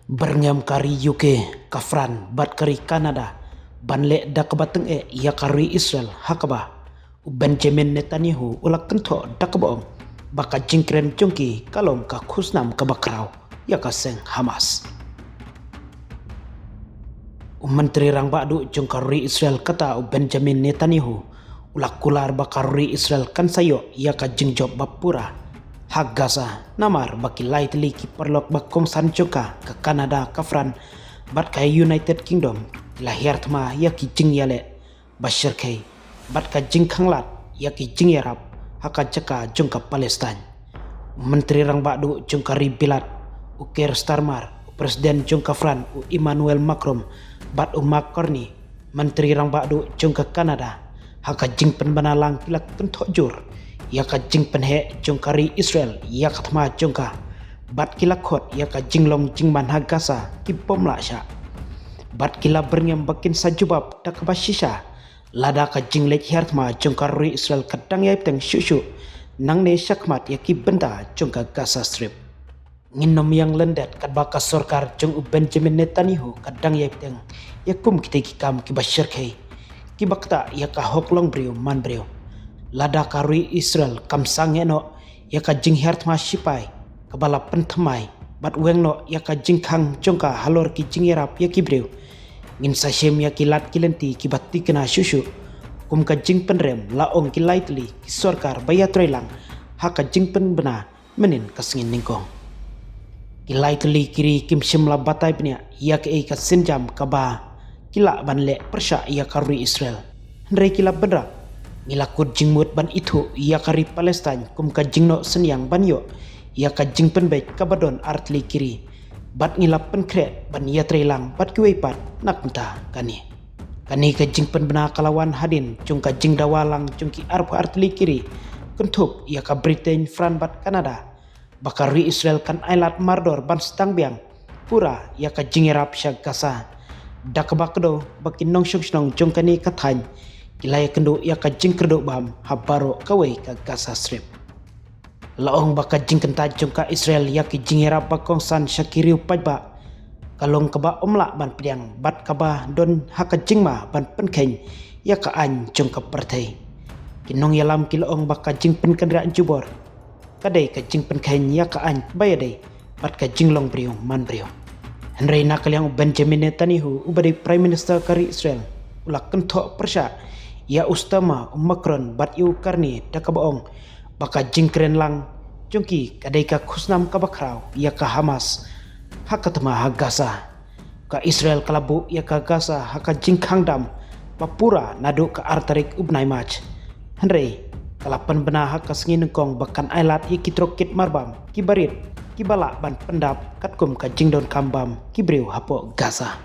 Berngam kari UK, kafran, bat kari Kanada, banle da kabateng ya kari Israel hakaba. Benjamin Netanyahu ulak kento da kabong, baka jingkren jongki kalong ka khusnam kabakrau, ya kaseng Hamas. Menteri rang badu jong kari Israel kata Benjamin Netanyahu, ulak kular bakari Israel kan sayo ya ka jingjob bapura. Hak Gaza namar baki lightly ki perlok bakong san joka ke Kanada kafran bat kai United Kingdom lahir tma ya ki jing yale bashir kai bat ka jing khanglat ya ki jing yarap haka jaka jongka Palestine. Menteri rang badu jongka ribilat Keir Starmer Presiden jongka Fran Emmanuel Macron bat Mark Carney Menteri rang badu jongka Kanada haka jing penbanalang kilak kentok jur ya ka jing penhe jongkari Israel ya katma jongka bat kila khot ya ka jinglong jingman Gaza ki bom la sha bat kila berngem bakin sajubab tak bashisha lada ka jinglek hertma jongkari Israel kadang ya teng shushu nang ne shakmat ya ki benda jongka Gaza Strip nginom yang lendet kat baka sorkar jong Benjamin Netanyahu kadang ya teng ya kum kite ki kam ki bashir kai ki bakta ya ka hoklong brio man brio lada karui Israel kam sangeno ya ka jing hert ma shipai kabala penthmai bat wengno ya ka jing khang jongka halor ki jing yarap ya ki breu ngin sa shem ya ki lat kilenti ki batti kena shushu kum ka jing penrem laong ki lightly ki sorkar bayat relang ha ka jing pen bena menin kasngin ningkong ki lightly kiri kim shimla batai pnya ya ke ka sinjam ka ba kila banle persha ya karui Israel ndre kila bedra ngilakut jingmut ban itu ia kari Palestine kum ka jingno senyang banyo ia ka jing penbek kabadon artli kiri bat ngilap penkret ban ia trelang bat kiwepat nak entah kani ka jing pen bena kalawan hadin cung ka jing dawalang cung ki arp artli kiri kentup ia ka Britain Fran bat Kanada bakari Israel kan ailat mardor ban stang biang pura ia ka jing erap syak Gaza dak bakdo bakin nong shong cung kani kathan kilaya kendo ya ka jing kerdo bam habaro kawai ka Gaza Strip laong baka jing kenta jongka Israel ya ki jingera bakong san syakiriu pajba kalong kaba omla ban piang bat kaba don haka jingma ban penkeng ya ka an jongka partai kinong yalam kilong baka jing pen kendra jubor kadai ka jing penkeng ya ka an bayadai bat ka jinglong brio man brio Henry nakaliang Benjamin Netanyahu ubadi Prime Minister kari Israel ulak kentok persya ya ustama Macron bat yu karni dakabaong baka jingkren lang jongki kadai ka khusnam kabakrau ya ka Hamas hakatma ha Gaza ka Israel kalabu ya ka Gaza haka jingkhang dam papura nadu ka artarik ubnai mach Henry kalapan bena haka sengin kong bakan ailat ikitrokit marbam kibarit kibala ban pendap katkum ka jingdon kambam kibriu hapo Gaza